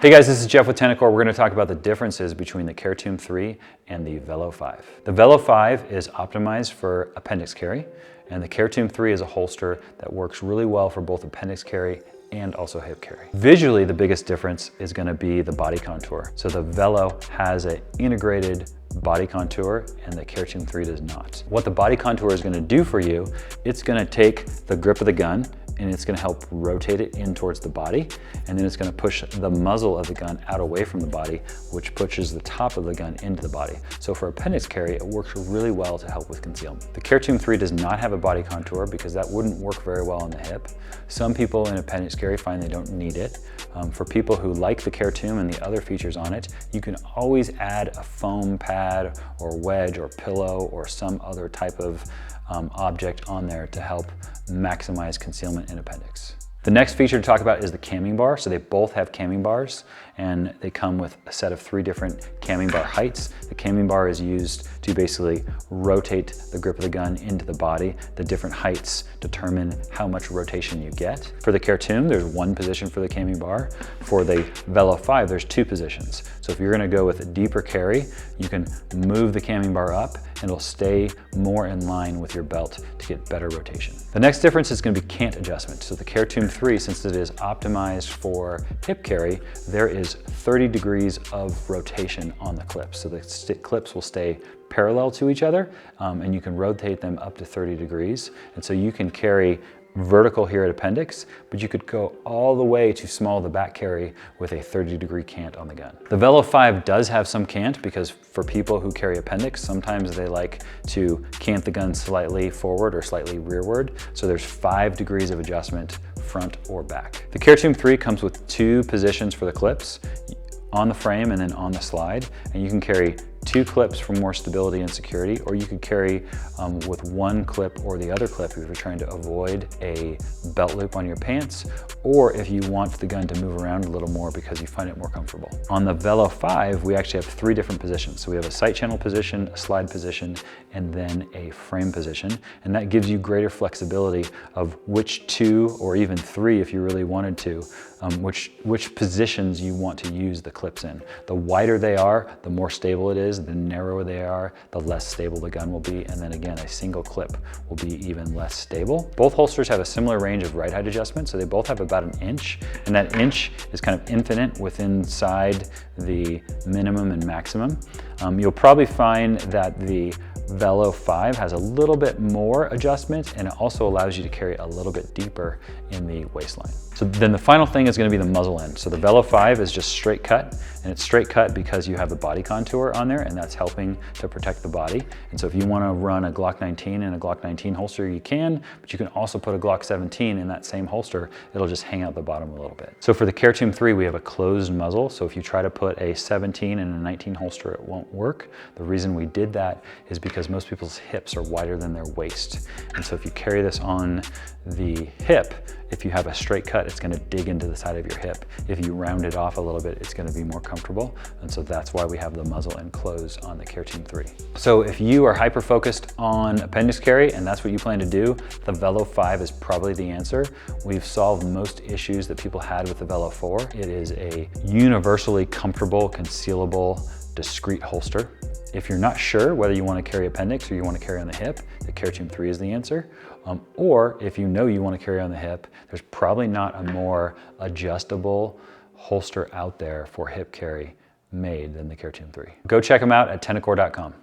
Hey guys, this is Jeff with Tenicor. We're going to talk about the differences between the CERTUM3 and the VELO5. The VELO5 is optimized for appendix carry, and the CERTUM3 is a holster that works really well for both appendix carry and also hip carry. Visually, the biggest difference is going to be the body contour. So the Velo has an integrated body contour and the CERTUM3 does not. What the body contour is going to do for you, it's going to take the grip of the gun and it's going to help rotate it in towards the body, and then it's going to push the muzzle of the gun out away from the body, which pushes the top of the gun into the body. So for appendix carry, it works really well to help with concealment. The CERTUM3 does not have a body contour because that wouldn't work very well on the hip. Some people in appendix carry find they don't need it. For people who like the CERTUM and the other features on it, you can always add a foam pad or wedge or pillow or some other type of object on there to help maximize concealment in appendix. The next feature to talk about is the camming bar. So they both have camming bars and they come with a set of 3 different camming bar heights. The camming bar is used to basically rotate the grip of the gun into the body. The different heights determine how much rotation you get. For the CERTUM, there's 1 position for the camming bar. For the VELO5, there's 2 positions. So if you're gonna go with a deeper carry, you can move the camming bar up and it'll stay more in line with your belt to get better rotation. The next difference is gonna be cant adjustment. So the CERTUM3, since it is optimized for hip carry, there is 30 degrees of rotation on the clips. So the clips will stay parallel to each other and you can rotate them up to 30 degrees. And so you can carry vertical here at appendix, but you could go all the way to small the back carry with a 30-degree cant on the gun. The VELO5 does have some cant because for people who carry appendix, sometimes they like to cant the gun slightly forward or slightly rearward. So there's 5 degrees of adjustment, front or back. The CERTUM3 comes with 2 positions for the clips, on the frame and then on the slide, and you can carry 2 clips for more stability and security, or you could carry with 1 clip or the other clip if you're trying to avoid a belt loop on your pants, or if you want the gun to move around a little more because you find it more comfortable. On the VELO5, we actually have 3 different positions. So we have a sight channel position, a slide position, and then a frame position. And that gives you greater flexibility of which 2 or even 3, if you really wanted to, which positions you want to use the clips in. The wider they are, the more stable it is. The narrower they are, the less stable the gun will be. And then again, a single clip will be even less stable. Both holsters have a similar range of ride height adjustment. So they both have about 1 inch, and that inch is kind of infinite inside the minimum and maximum. You'll probably find that the VELO5 has a little bit more adjustment, and it also allows you to carry a little bit deeper in the waistline. So then the final thing is going to be the muzzle end. So the VELO5 is just straight cut, and it's straight cut because you have the body contour on there, and that's helping to protect the body. And so if you want to run a Glock 19 and a Glock 19 holster, you can, but you can also put a Glock 17 in that same holster. It'll just hang out the bottom a little bit. So for the CERTUM3, we have a closed muzzle. So if you try to put a 17 and a 19 holster, it won't work. The reason we did that is because most people's hips are wider than their waist. And so if you carry this on the hip, if you have a straight cut, it's going to dig into the side of your hip. If you round it off a little bit, it's going to be more comfortable. And so that's why we have the muzzle and close on the CERTUM3. So if you are hyper focused on appendix carry and that's what you plan to do, the VELO5 is probably the answer. We've solved most issues that people had with the VELO4. It is a universally comfortable, concealable, discreet holster. If you're not sure whether you want to carry appendix or you want to carry on the hip, the CERTUM3 is the answer. Or if you know you want to carry on the hip, there's probably not a more adjustable holster out there for hip carry made than the CERTUM3. Go check them out at Tenicor.com.